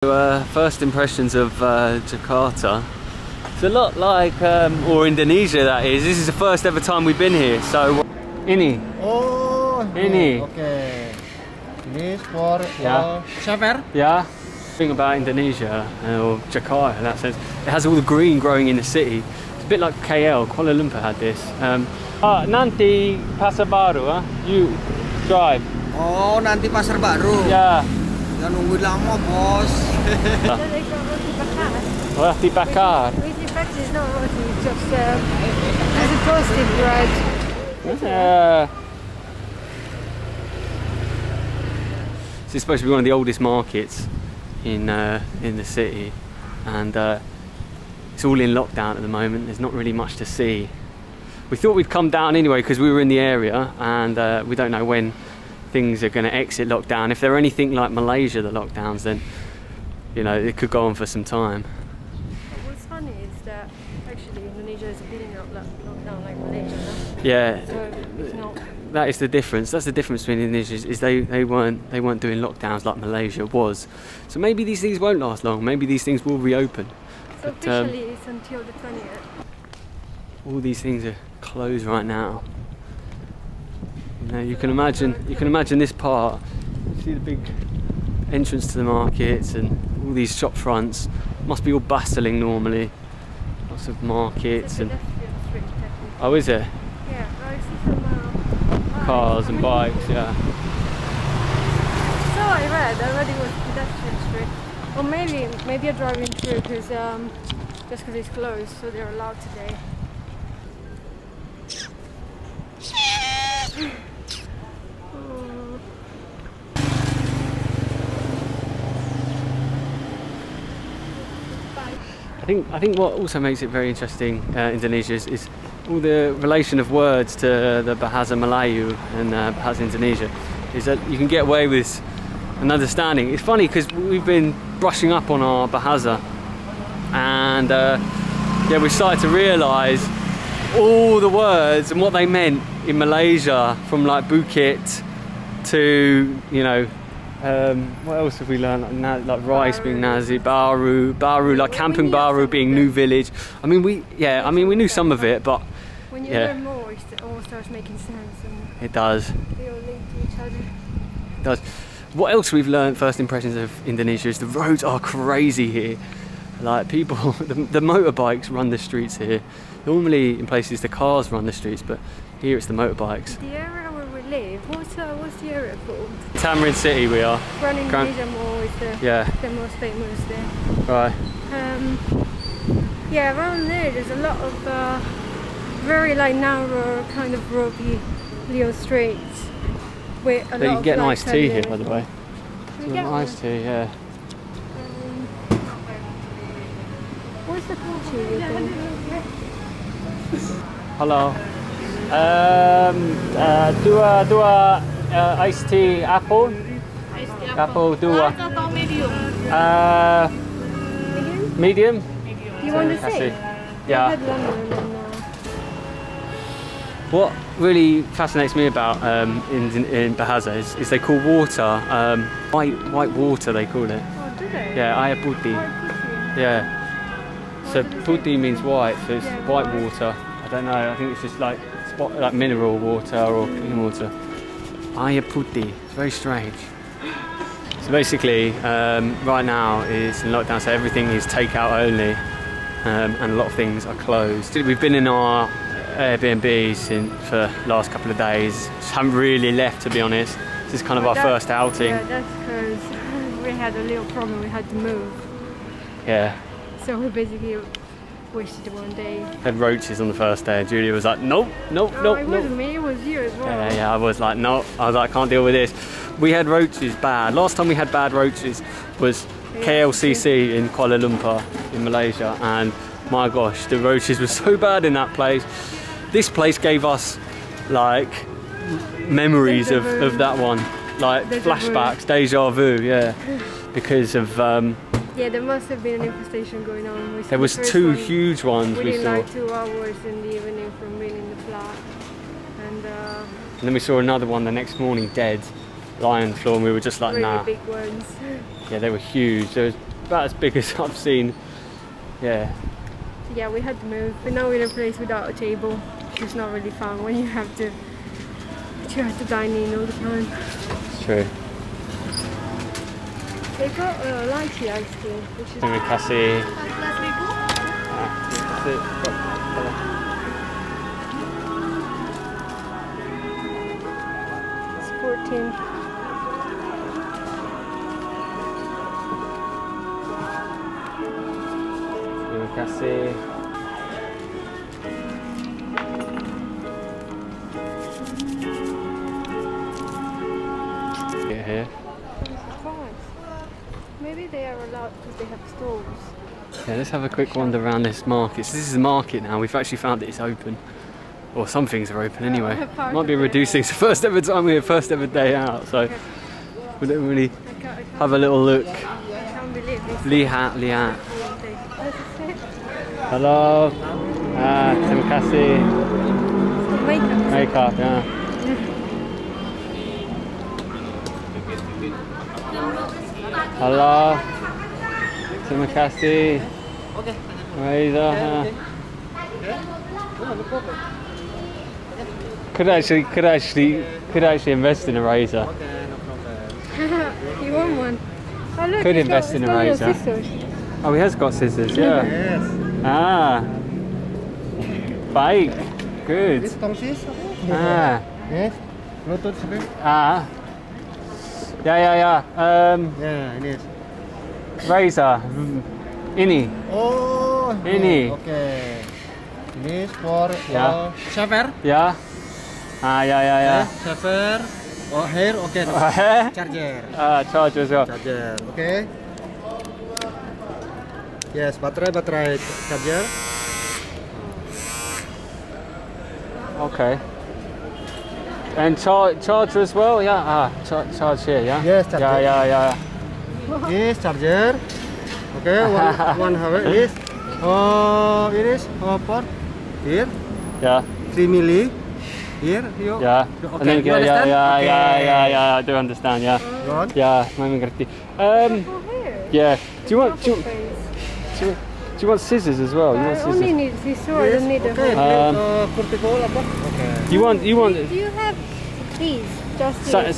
First impressions of Jakarta. It's a lot like, or Indonesia that is. This is the first ever time we've been here, so... Ini. Oh, ini. Okay. This for chauffeur? Yeah. Thing about Indonesia, or Jakarta in that sense, it has all the green growing in the city. It's a bit like KL, Kuala Lumpur had this. Nanti Pasar Baru, huh? You drive. Oh, nanti Pasar Baru. Yeah. Jangan nunggu lama, bos. Roti bakar. Roti bakar is not roti, it's just it's a toasted bread. This is supposed to be one of the oldest markets in the city, and it's all in lockdown at the moment. There's not really much to see. We thought we'd come down anyway because we were in the area, and we don't know when things are going to exit lockdown. If they're anything like Malaysia, the lockdowns, then you know it could go on for some time. What's funny is that actually Indonesia is being lockdown like Malaysia. No? Yeah, so it's not... that is the difference. That's the difference between Indonesia. Is they weren't doing lockdowns like Malaysia was. So maybe these things won't last long. Maybe these things will reopen. So but, officially it's until the 20th. All these things are closed right now. You know, you can imagine this part. You see the big entrance to the markets and all these shop fronts. Must be all bustling normally. Lots of markets and. Oh, is it? Yeah, I see some cars and bikes. Yeah. So I read it was pedestrian street, or maybe a driving through because just because it's closed, so they're allowed today. I think what also makes it very interesting, Indonesia, is all the relation of words to the Bahasa Melayu and Bahasa Indonesia, is that you can get away with an understanding. It's funny because we've been brushing up on our Bahasa, and yeah, we started to realise all the words and what they meant in Malaysia, from like Bukit to, you know, what else have we learned? Like rice being Nazi, Baru, like Kampung Baru being new village. I mean, we knew some of it, but when you learn more, it all starts making sense. And it does. they all link to each other. It does. What else we've learned, first impressions of Indonesia, is the roads are crazy here. Like people, the motorbikes run the streets here. Normally in places the cars run the streets, but here it's the motorbikes. The area where we live, what's the area called? Tamarind City we are. Grand Indonesia Mall is the most famous there. Right. Yeah, around there's a lot of very like narrow kind of ropey little streets with a lot you of get an like, iced tea here, by the way. We get iced tea, yeah. What's the culture you think? Hello. Dua iced tea apple. Apple dua. Medium. You want to see? Yeah. What really fascinates me about in Bahasa is they call water white water. They call it. Oh, do they? Yeah, air putih. Yeah. So putih means white, so it's white water. I don't know. I think it's just like mineral water or clean water. Air putih. It's very strange. So basically, right now is in lockdown, so everything is takeout only, and a lot of things are closed. We've been in our Airbnb for the last couple of days. Just haven't really left, to be honest. This is kind of our first outing. Yeah, that's because we had a little problem. We had to move. Yeah. So we basically wasted one day. Had roaches on the first day, and Julia was like, nope, nope, Oh, nope, it nope. wasn't me, it was you as well. Yeah, I was like, no. I was like, I can't deal with this. We had roaches bad. Last time we had bad roaches was KLCC in Kuala Lumpur in Malaysia, and my gosh, the roaches were so bad in that place. This place gave us like memories of that one, like flashbacks, deja vu, yeah, because of yeah, there must have been an infestation going on. There was two huge ones we within saw. like 2 hours in the evening from being in the flat, and then we saw another one the next morning, dead, lying on the floor, and we were just like, really nah. big ones. Yeah, they were huge. There was about as big as I've seen. Yeah. Yeah, we had to move, but now we're in a place without a table, which is not really fun when you have to dine in all the time. It's true. They got lychee ice cream, which is Terima kasih. it's 14. Terima kasih. Get here. Maybe they are allowed because they have stalls. Yeah, let's have a quick wander around this market. So this is the market now. We've actually found that it's open. Or some things are open anyway. Might be reducing. It's the first ever time we're first ever day out, so we don't really have a little look. I can't believe this. Lihat, lihat. Hello. Terima kasih. Makeup. Makeup, yeah. Hello. Terima kasih. Okay. Razor. Could actually invest in a razor. Okay, no problem. You want one? Oh, look, Could it's invest got, in it's a got your razor. scissors. Oh, he has got scissors, yeah. Yes. Ah. Baik. Good. This tongsis. Ah. Yes. Bluetooth speaker. Ah. Yeah. Yeah, it is. Razor. Ini. Oh, Ini. Okay. This for Yeah. shaver. Yeah. Ah, yeah. Shaver. Oh, hair. Okay. No. Charger. Charge as well. Charger. Okay. Yes, baterai charger. Okay. And charger as well, yeah. Charge here, yeah. Yes, charger. Yeah. This charger. Okay, one hour is. It is port here. Yeah. 3 milli. Here, you. Yeah. Okay, And then you understand? yeah. I do understand. Yeah. Go on. Yeah. May mengerti. For hair. Yeah. Do you Face. want scissors as well? You want I only scissors? need this, or I don't need a Okay. hair. Vertical apa? Okay. You want Do you have these? Just these?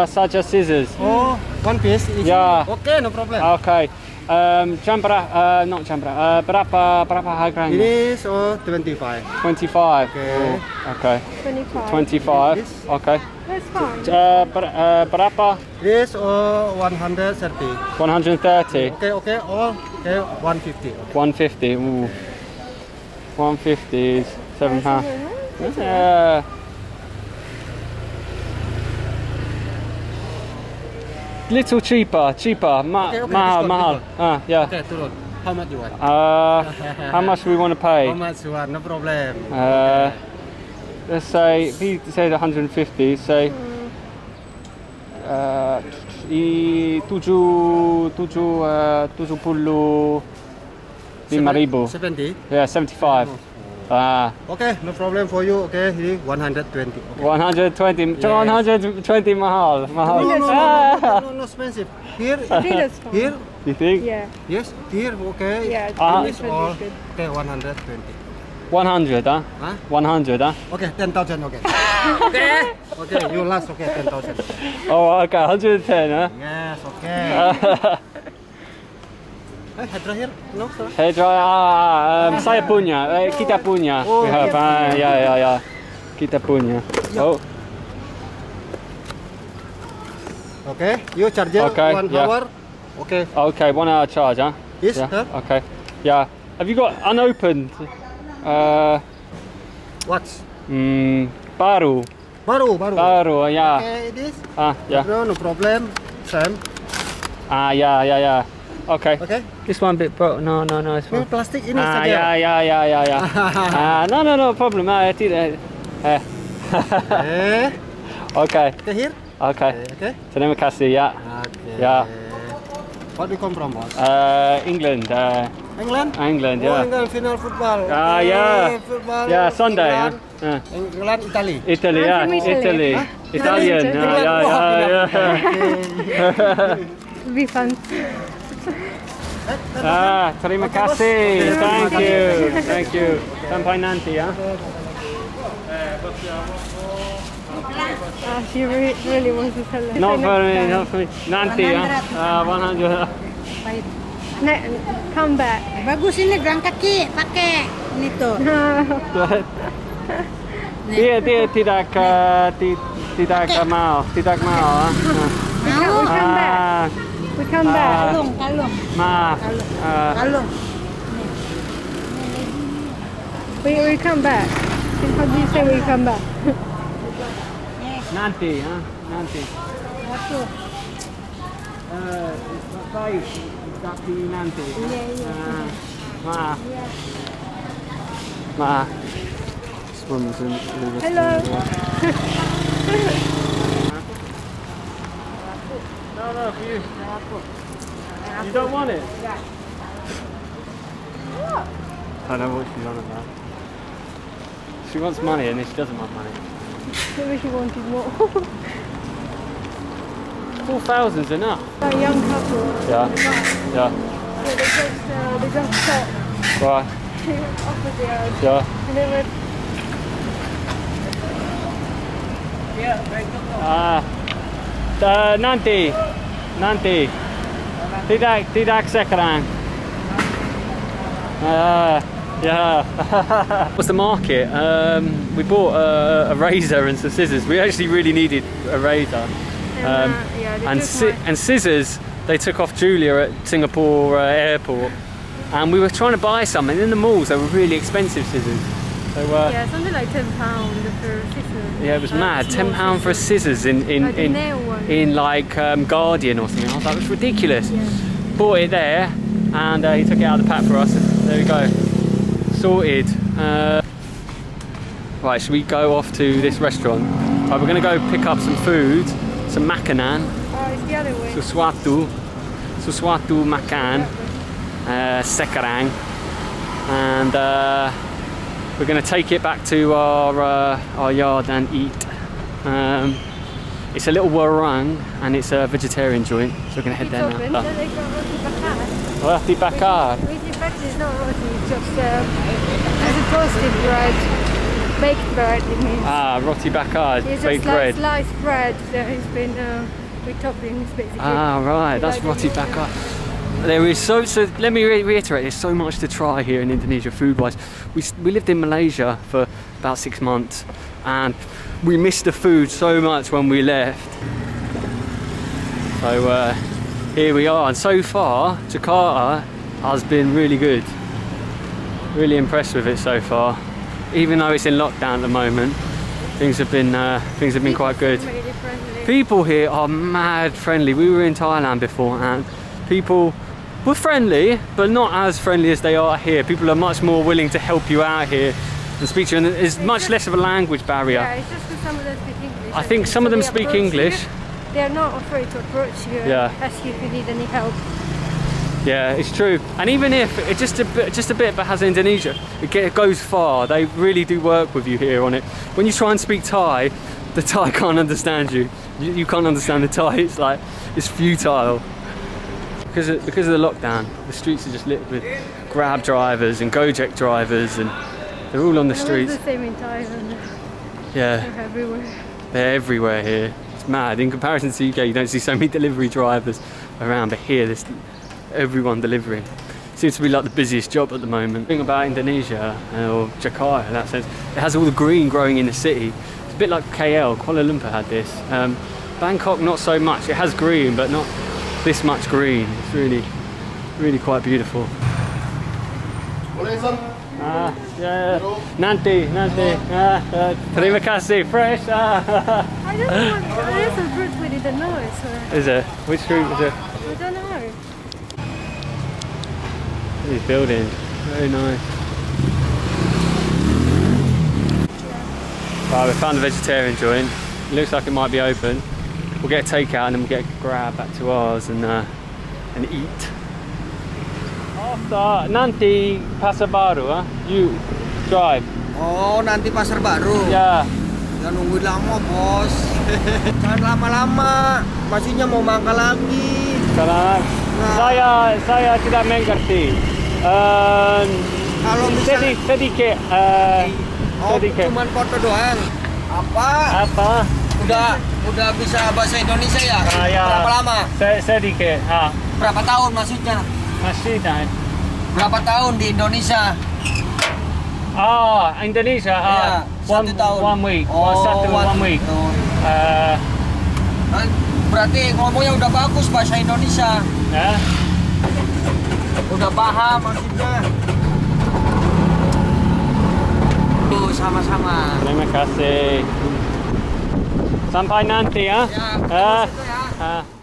saja scissors. Oh, one piece. Each. Yeah. Okay, no problem. Okay. Berapa harganya? Ini is 25. 25. Okay. Oh, okay. 25. 25. Yes. Okay. That's fine. Berapa? This 130. 130. Okay. All okay. 150. 150. Ooh. 150 is £7. That's Yeah. Little cheaper. Okay, Mahal. Yeah. Okay, turun. How much you want? How much do we want to pay? How much you want? No problem. Let's say, if he said 150, say 75,000. 70. Yeah, 75. Okay, no problem for you. Okay, here 120. Okay. 120. Yes. 120 mahal. No, expensive. Here, I think that's fine. here, You think? Yeah. yes, here, okay. Yeah. Finish this one all. is good. Okay, 120. 100, huh? Huh? 100, huh? Okay, 10,000. Okay. Okay, you last. Okay, 10,000. Oh, okay, 110, huh? Yes, okay. Hair dryer? No, sir. Hair dryer, saya punya, kita punya. Oh, We have, yeah. Kita punya. Oh, Okay, you charger Okay, 1 yeah. hour. Okay. okay, 1 hour charge, huh? Yes, Yeah. sir. Okay. Yeah. Have you got unopened? What? Baru. Baru. Yeah. Okay, it is. Yeah. No problem. Same. Yeah. Okay. Okay. This one bit broke. No, it's Ini fine. plastik ini saja. Yeah. No problem. Tidak. Okay. Okay. Okay, here. Okay. Okay. Terima kasih. Yeah. Okay. Yeah. What do you come from, boss? England. England? England. Oh, Yeah. England final football. Yeah. Football. Yeah. Sunday. England, Yeah. England, Italy. Italy. I'm Yeah. from Italy. Italy. Huh? Italian. England. Yeah. Okay. It'll be fun. Terima kasih. Thank you. Thank you. Sampai nanti ya. She really wants to tell us. Not for me, not for me. Nanti ya. 100. Come back. Bagus ini gerak kaki pakai ini tuh. Dia tidak mau. We come back. We come back. Kalung. Maaf. Kalung. We come back. How do you say we come back? Nanti ya. Nanti. Satu. Baik. Tapi nanti. Maaf. Maaf. Hello. No, for you. You don't want it? I don't know what she's on about. She wants money and she doesn't want money. Maybe she wanted more. 4,000's enough. A young couple. Yeah. Yeah. So they just stopped. Right. Off the yard. Yeah. And they went. Nanti. Tidak sekarang. Yeah. What's the market? We bought a razor and some scissors. We actually really needed a razor. And scissors. They took off Julia at Singapore airport, and we were trying to buy some, and in the malls they were really expensive scissors. So yeah, something like £10 for scissors. Yeah, it was mad. £10 for scissors in like Guardian or something. I was like, it's ridiculous. Yeah. Bought it there, and he took it out of the pack for us. And there we go, sorted. Right, should we go off to this restaurant? Right, we're going to go pick up some food, some makanan. Oh, it's the other way. Sesuatu makan, sekarang, and we're going to take it back to our yard and eat. It's a little warung and it's a vegetarian joint, so we're going to head there now. Roti bakar. Roti bakar is not roti, it's just as a toasted bread, baked bread it means. Ah, roti bakar, it's baked just like bread. sliced bread that has been with toppings basically. Ah, right, that's roti bakar. There is so let me reiterate, there's so much to try here in Indonesia food-wise. We lived in Malaysia for about 6 months and we missed the food so much when we left. So here we are, and so far Jakarta has been really good. Really impressed with it so far. Even though it's in lockdown at the moment, things have been quite good. Really friendly. People here are mad friendly. We were in Thailand before and people were friendly, but not as friendly as they are here. People are much more willing to help you out here and speak to you, and there's much less of a language barrier. Yeah, it's just that some of them speak English. I think some of them speak English. They're not afraid to approach you and ask you if you need any help. Yeah, it's true. And even if it's just a bit Bahasa Indonesia, it goes far. They really do work with you here on it. When you try and speak Thai, the Thai can't understand you. You can't understand the Thai. It's like it's futile. Because of the lockdown, the streets are just lit with Grab drivers and Gojek drivers, and they're all on the streets. It's the same in Thailand. Yeah. They're everywhere. They're everywhere here. It's mad. In comparison to the UK, you don't see so many delivery drivers around, but here there's everyone delivering. Seems to be like the busiest job at the moment. The thing about Indonesia, or Jakarta in that sense, it has all the green growing in the city. It's a bit like KL, Kuala Lumpur had this. Bangkok not so much. It has green, but not this much green. It's really quite beautiful. Yeah. Nanti. Terima kasih. Fresh. I don't know. There's some fruits we didn't know. Is it? Which fruit is it? I don't know. These buildings, very nice. Right, we found a vegetarian joint. It looks like it might be open. We'll get a takeout and then we'll get a Grab back to ours and eat. After nanti Pasar Baru, huh? You drive. Oh, nanti Pasar Baru. Yeah. Jangan nungguin lama, bos. Jangan lama-lama. Masihnya mau makan lagi. Salam. Saya tidak mengerti. Kalau misalnya Sedikit. Sedikit. cuman foto doang. Apa? Udah bisa bahasa Indonesia ya? Ya. Berapa lama? Sedikit. Berapa tahun maksudnya? Masih dah. Berapa tahun di Indonesia? Indonesia. Iya, 1 tahun. 1 week. Oh, 1 week. Oh. Berarti ngomongnya udah bagus bahasa Indonesia. Udah paham maksudnya. Sama-sama. Terima kasih. Sampai nanti ya. Ya, terus itu ya.